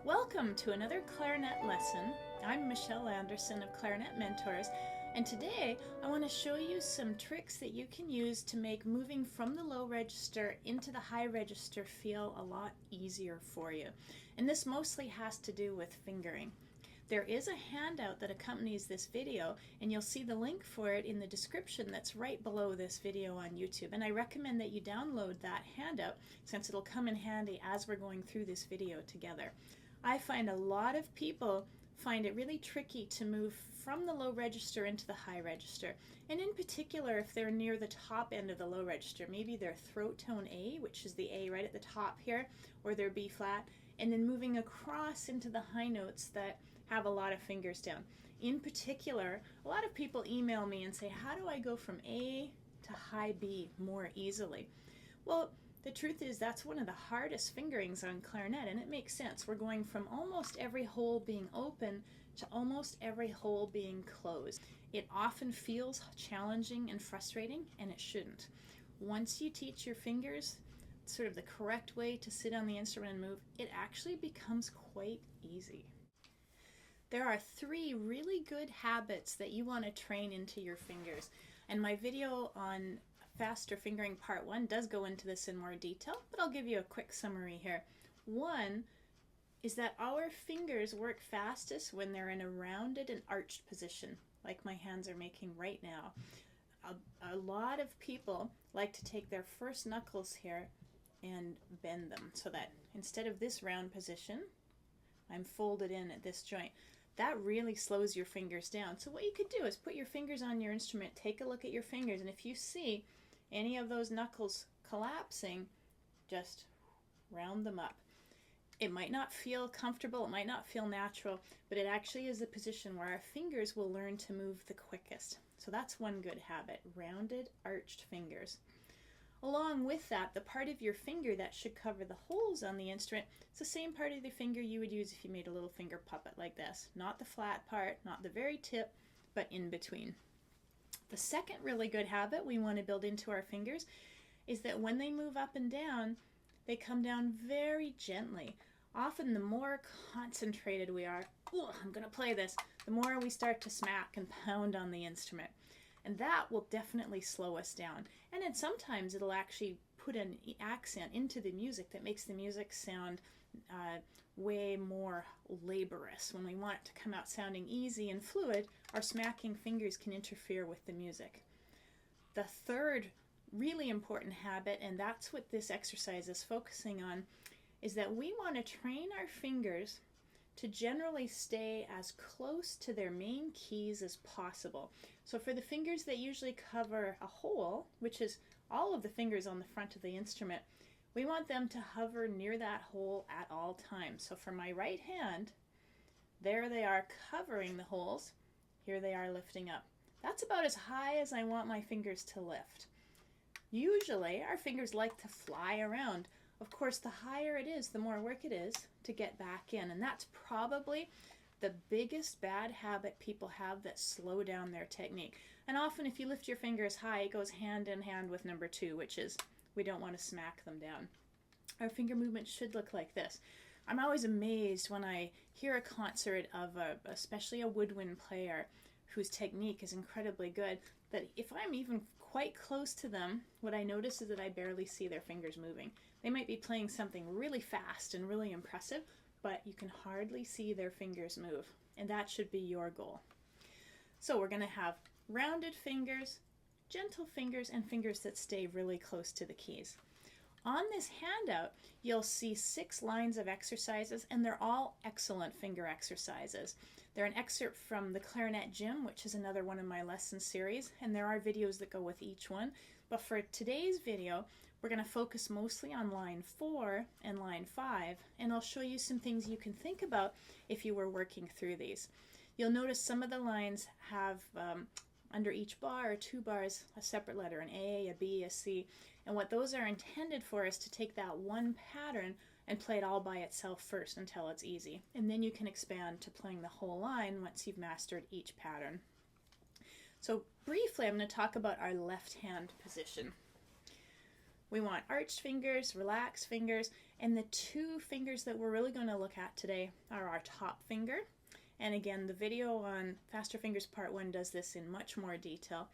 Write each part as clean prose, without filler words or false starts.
Welcome to another clarinet lesson. I'm Michelle Anderson of Clarinet Mentors, and today I want to show you some tricks that you can use to make moving from the low register into the high register feel a lot easier for you. And this mostly has to do with fingering. There is a handout that accompanies this video, and you'll see the link for it in the description that's right below this video on YouTube. And I recommend that you download that handout since it'll come in handy as we're going through this video together. I find a lot of people find it really tricky to move from the low register into the high register. And in particular, if they're near the top end of the low register, maybe their throat tone A, which is the A right at the top here, or their B flat, and then moving across into the high notes that have a lot of fingers down. In particular, a lot of people email me and say, how do I go from A to high B more easily? Well, the truth is that's one of the hardest fingerings on clarinet, and it makes sense. We're going from almost every hole being open to almost every hole being closed. It often feels challenging and frustrating, and it shouldn't. Once you teach your fingers sort of the correct way to sit on the instrument and move, it actually becomes quite easy. There are 3 really good habits that you want to train into your fingers, and my video on faster fingering part 1 does go into this in more detail, but I'll give you a quick summary here. One is that our fingers work fastest when they're in a rounded and arched position, like my hands are making right now. A lot of people like to take their first knuckles here and bend them so that instead of this round position, I'm folded in at this joint. That really slows your fingers down. So what you could do is put your fingers on your instrument, take a look at your fingers, and if you see any of those knuckles collapsing, just round them up. It might not feel comfortable, it might not feel natural, but it actually is the position where our fingers will learn to move the quickest. So that's one good habit, rounded, arched fingers. Along with that, the part of your finger that should cover the holes on the instrument, it's the same part of the finger you would use if you made a little finger puppet like this. Not the flat part, not the very tip, but in between. The second really good habit we want to build into our fingers is that when they move up and down, they come down very gently. Often the more concentrated we are, I'm going to play this, the more we start to smack and pound on the instrument. And that will definitely slow us down. And then sometimes it'll actually put an accent into the music that makes the music sound way more laborious. When we want it to come out sounding easy and fluid, our smacking fingers can interfere with the music. The third really important habit, and that's what this exercise is focusing on, is that we want to train our fingers to generally stay as close to their main keys as possible. So for the fingers that usually cover a hole, which is all of the fingers on the front of the instrument, we want them to hover near that hole at all times. So for my right hand, there they are covering the holes. Here they are lifting up. That's about as high as I want my fingers to lift. Usually our fingers like to fly around. Of course, the higher it is, the more work it is to get back in. And that's probably the biggest bad habit people have that slow down their technique. And often if you lift your fingers high, it goes hand in hand with number 2, which is we don't want to smack them down. Our finger movement should look like this. I'm always amazed when I hear a concert of especially a woodwind player whose technique is incredibly good, that if I'm even quite close to them, what I notice is that I barely see their fingers moving. They might be playing something really fast and really impressive, but you can hardly see their fingers move, and that should be your goal. So we're going to have rounded fingers, gentle fingers, and fingers that stay really close to the keys. On this handout, you'll see 6 lines of exercises, and they're all excellent finger exercises. They're an excerpt from the Clarinet Gym, which is another one of my lesson series, and there are videos that go with each one. But for today's video, we're going to focus mostly on line 4 and line 5, and I'll show you some things you can think about if you were working through these. You'll notice some of the lines have under each bar or 2 bars a separate letter, an A, a B, a C, and what those are intended for is to take that one pattern and play it all by itself first until it's easy, and then you can expand to playing the whole line once you've mastered each pattern. So briefly, I'm going to talk about our left hand position. We want arched fingers, relaxed fingers, And the two fingers that we're really going to look at today are our top finger. And again, the video on Faster Fingers Part 1 does this in much more detail.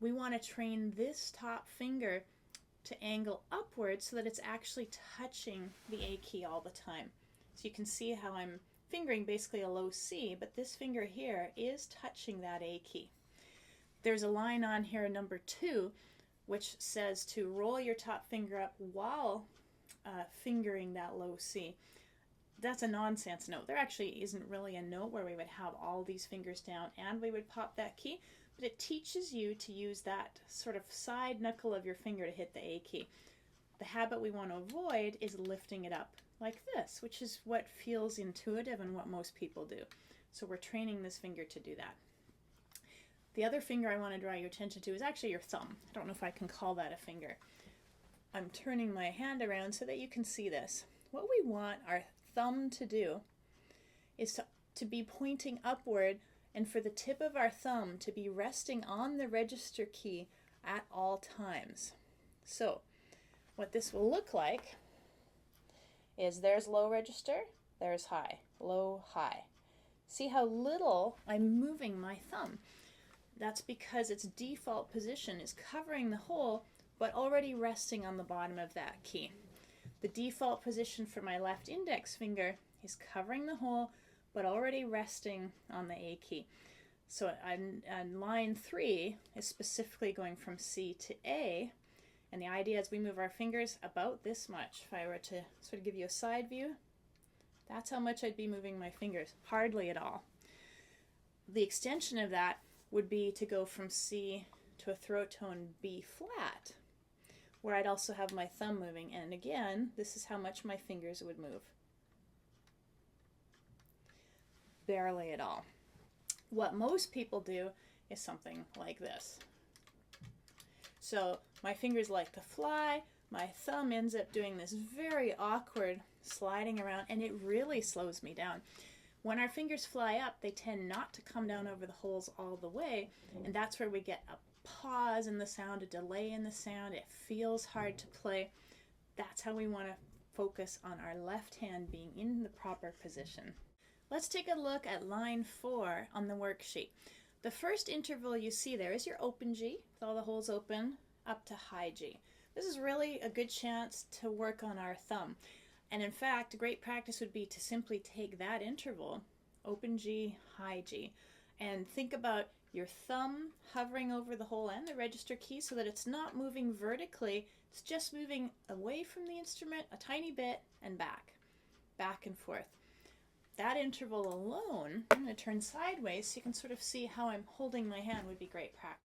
We want to train this top finger to angle upwards so that it's actually touching the A key all the time. So you can see how I'm fingering basically a low C, but this finger here is touching that A key. There's a line on here, number 2, which says to roll your top finger up while fingering that low C. That's a nonsense note. There actually isn't really a note where we would have all these fingers down and we would pop that key, but it teaches you to use that sort of side knuckle of your finger to hit the A key. The habit we want to avoid is lifting it up like this, which is what feels intuitive and what most people do. So we're training this finger to do that. The other finger I want to draw your attention to is actually your thumb. I don't know if I can call that a finger. I'm turning my hand around so that you can see this. What we want our thumb to do is to be pointing upward and for the tip of our thumb to be resting on the register key at all times. So what this will look like is there's low register, there's high, low, high. See how little I'm moving my thumb. That's because its default position is covering the hole but already resting on the bottom of that key. The default position for my left index finger is covering the hole but already resting on the A key. So on line 3 is specifically going from C to A, and the idea is we move our fingers about this much. If I were to sort of give you a side view, that's how much I'd be moving my fingers, hardly at all. The extension of that would be to go from C to a throat tone B flat, where I'd also have my thumb moving, and again, this is how much my fingers would move. Barely at all. What most people do is something like this. So my fingers like to fly, my thumb ends up doing this very awkward sliding around, and it really slows me down. When our fingers fly up, they tend not to come down over the holes all the way, and that's where we get a pause in the sound, a delay in the sound. It feels hard to play. That's how we want to focus on our left hand being in the proper position. Let's take a look at line 4 on the worksheet. The first interval you see there is your open G, with all the holes open, up to high G. This is really a good chance to work on our thumb. And in fact, a great practice would be to simply take that interval, open G, high G, and think about your thumb hovering over the hole and the register key so that it's not moving vertically, it's just moving away from the instrument a tiny bit and back and forth. That interval alone, I'm going to turn sideways so you can sort of see how I'm holding my hand, would be great practice.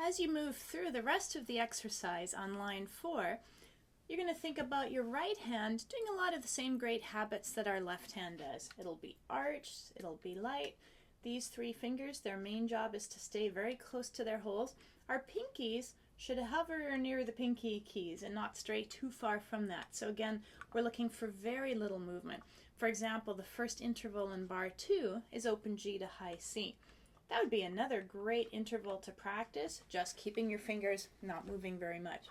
As you move through the rest of the exercise on line 4, you're going to think about your right hand doing a lot of the same great habits that our left hand does. It'll be arched, it'll be light. These 3 fingers, their main job is to stay very close to their holes. Our pinkies should hover near the pinky keys and not stray too far from that. So again, we're looking for very little movement. For example, the first interval in bar 2 is open G to high C. That would be another great interval to practice, just keeping your fingers not moving very much.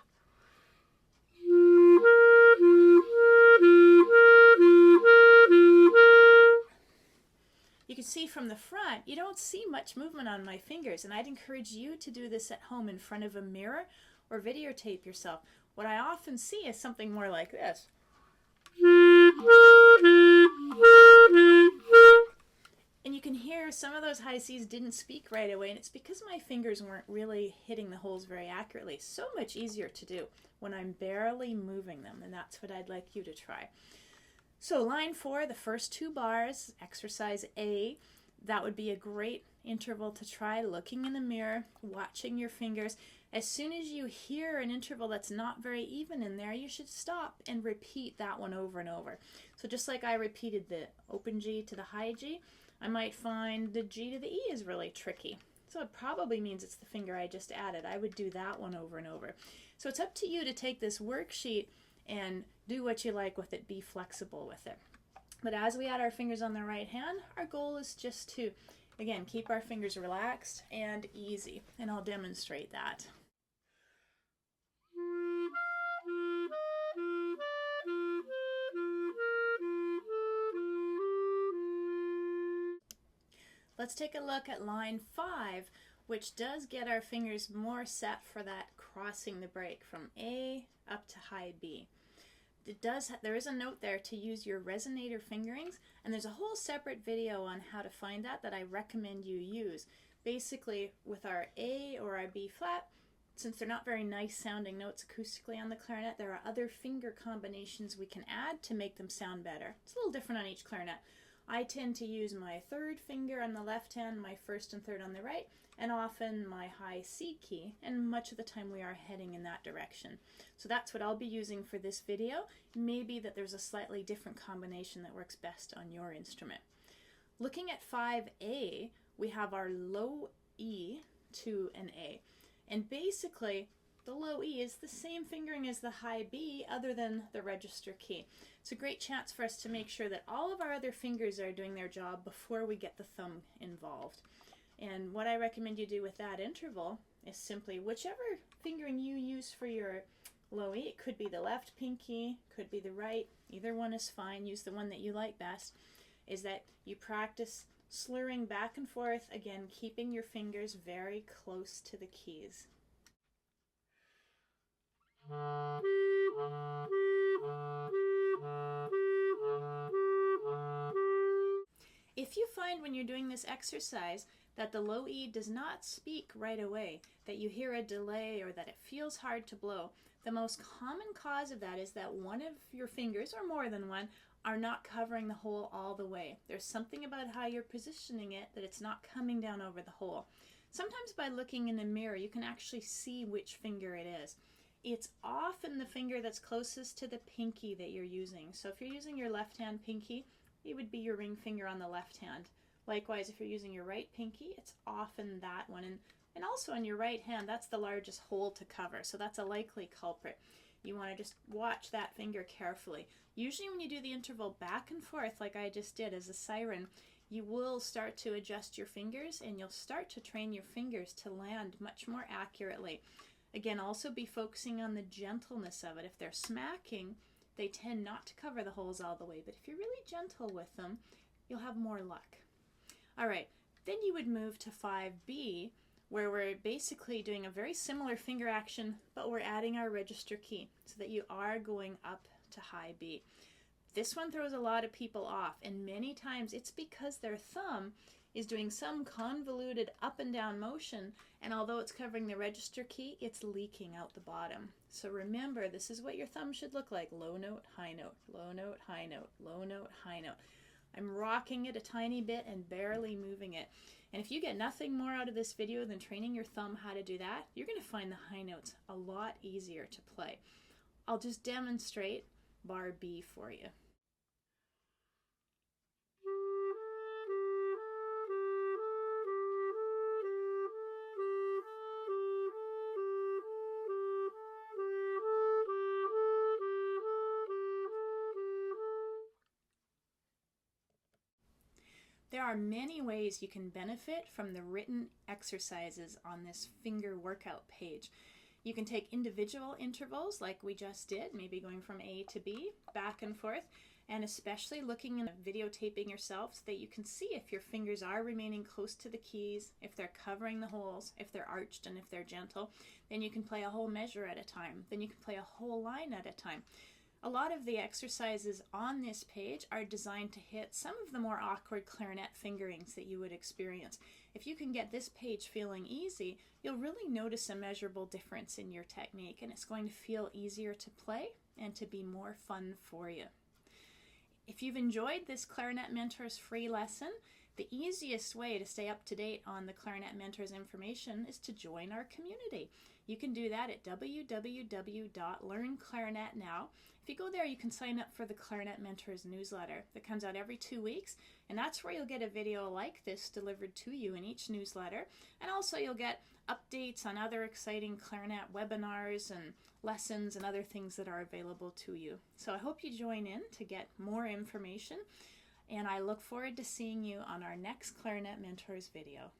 You can see from the front, you don't see much movement on my fingers, and I'd encourage you to do this at home in front of a mirror or videotape yourself. What I often see is something more like this. And you can hear some of those high C's didn't speak right away, and it's because my fingers weren't really hitting the holes very accurately. So much easier to do when I'm barely moving them, and that's what I'd like you to try. So line 4, the first 2 bars, exercise A, that would be a great interval to try, looking in the mirror, watching your fingers. As soon as you hear an interval that's not very even in there, you should stop and repeat that one over and over. So just like I repeated the open G to the high G, I might find the G to the E is really tricky. So it probably means it's the finger I just added. I would do that one over and over. So it's up to you to take this worksheet and do what you like with it. Be flexible with it. But as we add our fingers on the right hand, our goal is just to, again, keep our fingers relaxed and easy. And I'll demonstrate that. Let's take a look at line 5, which does get our fingers more set for that crossing the break from A up to high B. There is a note there to use your resonator fingerings, and there's a whole separate video on how to find that I recommend you use. Basically, with our A or our B flat, since they're not very nice sounding notes acoustically on the clarinet, there are other finger combinations we can add to make them sound better. It's a little different on each clarinet. I tend to use my third finger on the left hand, my first and third on the right, and often my high C key, and much of the time we are heading in that direction. So that's what I'll be using for this video. Maybe that there's a slightly different combination that works best on your instrument. Looking at 5A, we have our low E to an A. And basically, the low E is the same fingering as the high B other than the register key. It's a great chance for us to make sure that all of our other fingers are doing their job before we get the thumb involved. And what I recommend you do with that interval is simply whichever fingering you use for your low E, it could be the left pinky, could be the right, either one is fine, use the one that you like best, is that you practice slurring back and forth, again keeping your fingers very close to the keys. If you find when you're doing this exercise that the low E does not speak right away, that you hear a delay or that it feels hard to blow, the most common cause of that is that one of your fingers, or more than one, are not covering the hole all the way. There's something about how you're positioning it that it's not coming down over the hole. Sometimes by looking in a mirror you can actually see which finger it is. It's often the finger that's closest to the pinky that you're using. So if you're using your left hand pinky, it would be your ring finger on the left hand. Likewise, if you're using your right pinky, it's often that one. And also on your right hand, that's the largest hole to cover, so that's a likely culprit. You want to just watch that finger carefully. Usually when you do the interval back and forth like I just did as a siren, you will start to adjust your fingers and you'll start to train your fingers to land much more accurately. Again, also be focusing on the gentleness of it. If they're smacking, they tend not to cover the holes all the way, but if you're really gentle with them, you'll have more luck. All right, then you would move to 5B, where we're basically doing a very similar finger action, but we're adding our register key so that you are going up to high B. This one throws a lot of people off, and many times it's because their thumb is doing some convoluted up and down motion, and although it's covering the register key, it's leaking out the bottom. So remember, this is what your thumb should look like: low note, high note, low note, high note, low note, high note. I'm rocking it a tiny bit and barely moving it. And if you get nothing more out of this video than training your thumb how to do that, you're going to find the high notes a lot easier to play. I'll just demonstrate bar B for you. There are many ways you can benefit from the written exercises on this finger workout page. You can take individual intervals like we just did, maybe going from A to B, back and forth, and especially looking and videotaping yourself so that you can see if your fingers are remaining close to the keys, if they're covering the holes, if they're arched, and if they're gentle. Then you can play a whole measure at a time. Then you can play a whole line at a time. A lot of the exercises on this page are designed to hit some of the more awkward clarinet fingerings that you would experience. If you can get this page feeling easy, you'll really notice a measurable difference in your technique, and it's going to feel easier to play and to be more fun for you. If you've enjoyed this Clarinet Mentors free lesson, The easiest way to stay up to date on the Clarinet Mentors information is to join our community. You can do that at www.learnclarinetnow. If you go there, you can sign up for the Clarinet Mentors newsletter that comes out every 2 weeks, and that's where you'll get a video like this delivered to you in each newsletter, and also you'll get updates on other exciting clarinet webinars and lessons and other things that are available to you. So I hope you join in to get more information, and I look forward to seeing you on our next Clarinet Mentors video.